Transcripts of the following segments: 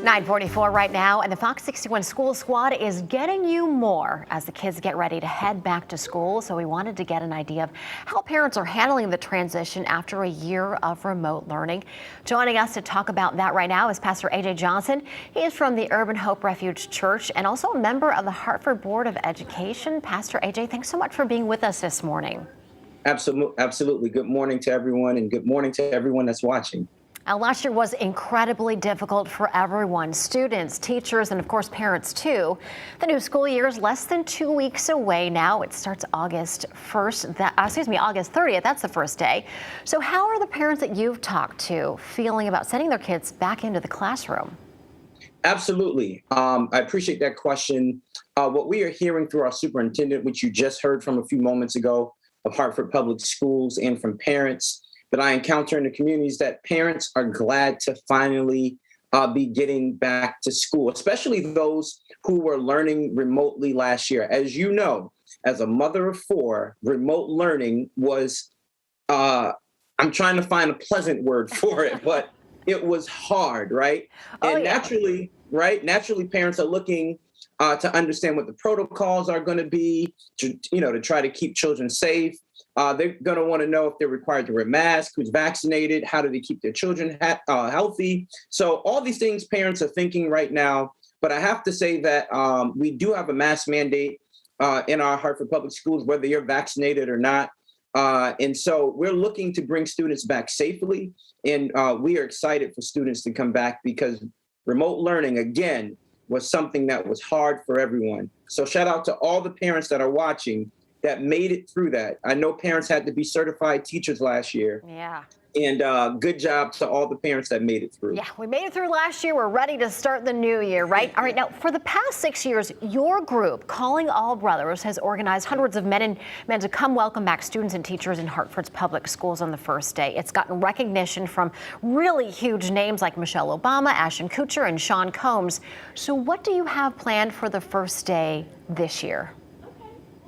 9:44 right now, and the Fox 61 School Squad is getting you more as the kids get ready to head back to school. So we wanted to get an idea of how parents are handling the transition after a year of remote learning. Joining us to talk about that right now is Pastor AJ Johnson. He is from the Urban Hope Refuge Church and also a member of the Hartford Board of Education. Pastor AJ, thanks so much for being with us this morning. Absolutely. Good morning to everyone, and good morning to everyone that's watching. Last year was incredibly difficult for everyone, students, teachers, and of course parents too. The new school year is less than 2 weeks away now. It starts August 30th. That's the first day. So how are the parents that you've talked to feeling about sending their kids back into the classroom? Absolutely. I appreciate that question. What we are hearing through our superintendent, which you just heard from a few moments ago, of Hartford Public Schools, and from parents that I encounter in the communities, that parents are glad to finally be getting back to school, especially those who were learning remotely last year. As you know, as a mother of four, remote learning was, I'm trying to find a pleasant word for it, but it was hard, right? And naturally, parents are looking to understand what the protocols are going to be, to try to keep children safe. They're going to want to know if they're required to wear masks, who's vaccinated, how do they keep their children healthy. So all these things parents are thinking right now. But I have to say that we do have a mask mandate in our Hartford Public Schools, whether you're vaccinated or not. And so we're looking to bring students back safely. And we are excited for students to come back because remote learning, again, was something that was hard for everyone. So shout out to all the parents that are watching that made it through that. I know parents had to be certified teachers last year. Yeah. And good job to all the parents that made it through. Yeah, we made it through last year. We're ready to start the new year, right? All right, now, for the past 6 years, your group, Calling All Brothers, has organized hundreds of men to come welcome back students and teachers in Hartford's public schools on the first day. It's gotten recognition from really huge names like Michelle Obama, Ashton Kutcher, and Sean Combs. So what do you have planned for the first day this year?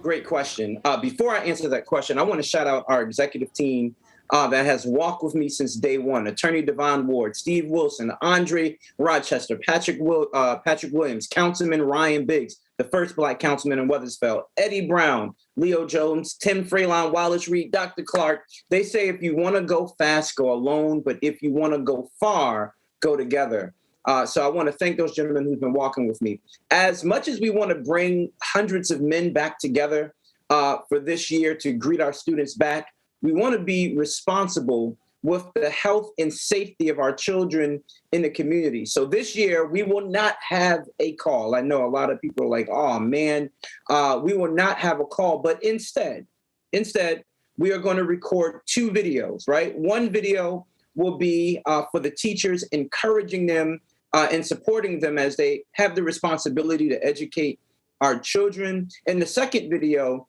Great question. Before I answer that question, I want to shout out our executive team that has walked with me since day one. Attorney Devon Ward, Steve Wilson, Andre Rochester, Patrick Williams, Councilman Ryan Biggs, the first Black councilman in Weathersfield, Eddie Brown, Leo Jones, Tim Freelon, Wallace Reed, Dr. Clark. They say if you want to go fast, go alone, but if you want to go far, go together. So I want to thank those gentlemen who've been walking with me. As much as we want to bring hundreds of men back together for this year to greet our students back, we want to be responsible with the health and safety of our children in the community. So this year, we will not have a call. I know a lot of people are like, oh, man, we will not have a call. But instead, we are going to record 2 videos, right? One video will be for the teachers, encouraging them and supporting them as they have the responsibility to educate our children. And the second video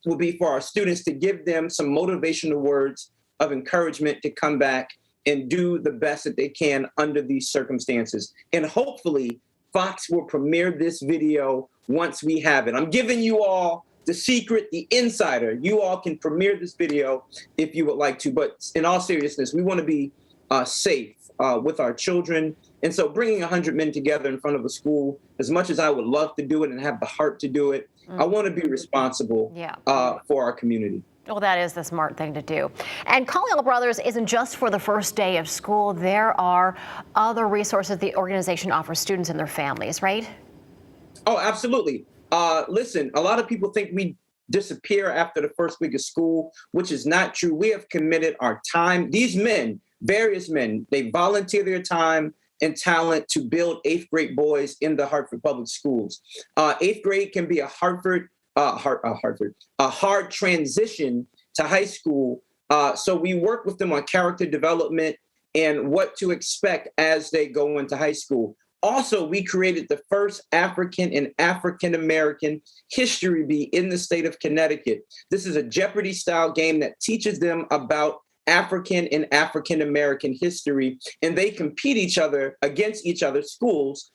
will be for our students to give them some motivational words of encouragement to come back and do the best that they can under these circumstances. And hopefully, Fox will premiere this video once we have it. I'm giving you all the secret, the insider. You all can premiere this video if you would like to. But in all seriousness, we want to be safe with our children. And so bringing 100 men together in front of a school, as much as I would love to do it and have the heart to do it, I want to be responsible for our community. Well, that is the smart thing to do. And Calling All Brothers isn't just for the first day of school. There are other resources the organization offers students and their families, right? Oh, absolutely. Listen, a lot of people think we disappear after the first week of school, which is not true. We have committed our time. These men, various men, they volunteer their time and talent to build 8th grade boys in the Hartford Public Schools. 8th grade can be a hard transition to high school. So we work with them on character development and what to expect as they go into high school. Also, we created the first African and African-American history bee in the state of Connecticut. This is a Jeopardy-style game that teaches them about African and African-American history, and they compete against each other's schools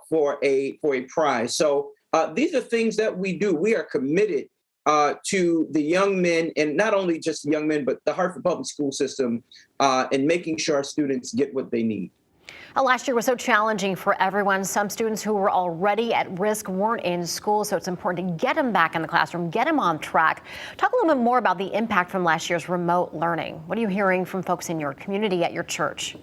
for a prize. So these are things that we do. We are committed to the young men, and not only just young men, but the Hartford Public School system, and making sure our students get what they need. Last year was so challenging for everyone. Some students who were already at risk weren't in school, so it's important to get them back in the classroom, get them on track. Talk a little bit more about the impact from last year's remote learning. What are you hearing from folks in your community, at your church?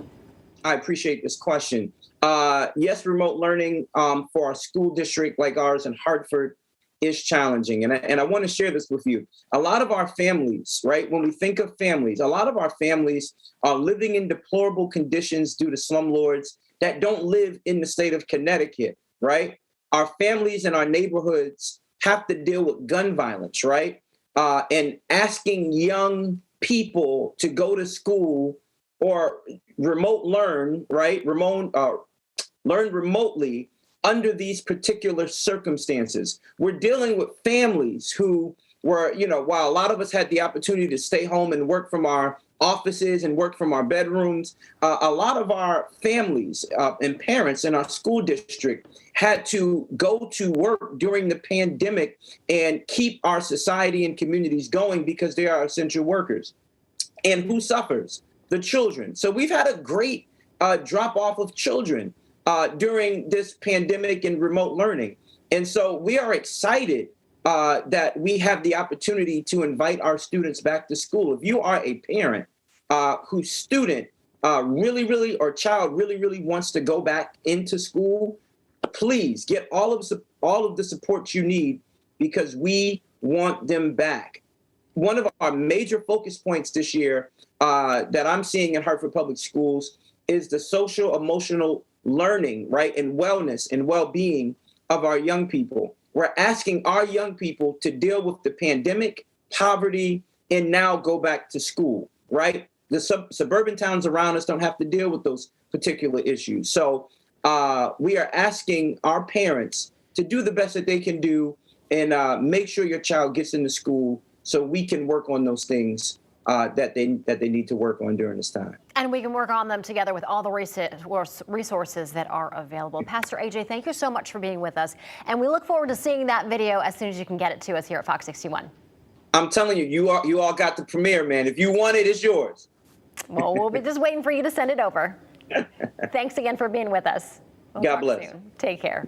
I appreciate this question. Yes, remote learning for a school district like ours in Hartford is challenging. And I want to share this with you. A lot of our families, right, when we think of families, a lot of our families are living in deplorable conditions due to slumlords that don't live in the state of Connecticut, right? Our families in our neighborhoods have to deal with gun violence, right? And asking young people to go to school or remote learn, right? Learn remotely under these particular circumstances. We're dealing with families who were, while a lot of us had the opportunity to stay home and work from our offices and work from our bedrooms, a lot of our families and parents in our school district had to go to work during the pandemic and keep our society and communities going because they are essential workers. And who suffers? The children. So we've had a great drop off of children during this pandemic and remote learning. And so we are excited that we have the opportunity to invite our students back to school. If you are a parent whose student or child really wants to go back into school, please get all of the support you need, because we want them back. One of our major focus points this year that I'm seeing in Hartford Public Schools is the social emotional learning, right, and wellness and well-being of our young people. We're asking our young people to deal with the pandemic, poverty, and now go back to school, right? The suburban towns around us don't have to deal with those particular issues. So we are asking our parents to do the best that they can do and make sure your child gets into school so we can work on those things that they need to work on during this time. And we can work on them together with all the resources that are available. Pastor AJ, thank you so much for being with us. And we look forward to seeing that video as soon as you can get it to us here at Fox 61. I'm telling you, you all got the premiere, man. If you want it, it's yours. Well, we'll be just waiting for you to send it over. Thanks again for being with us. God bless. Soon. Take care.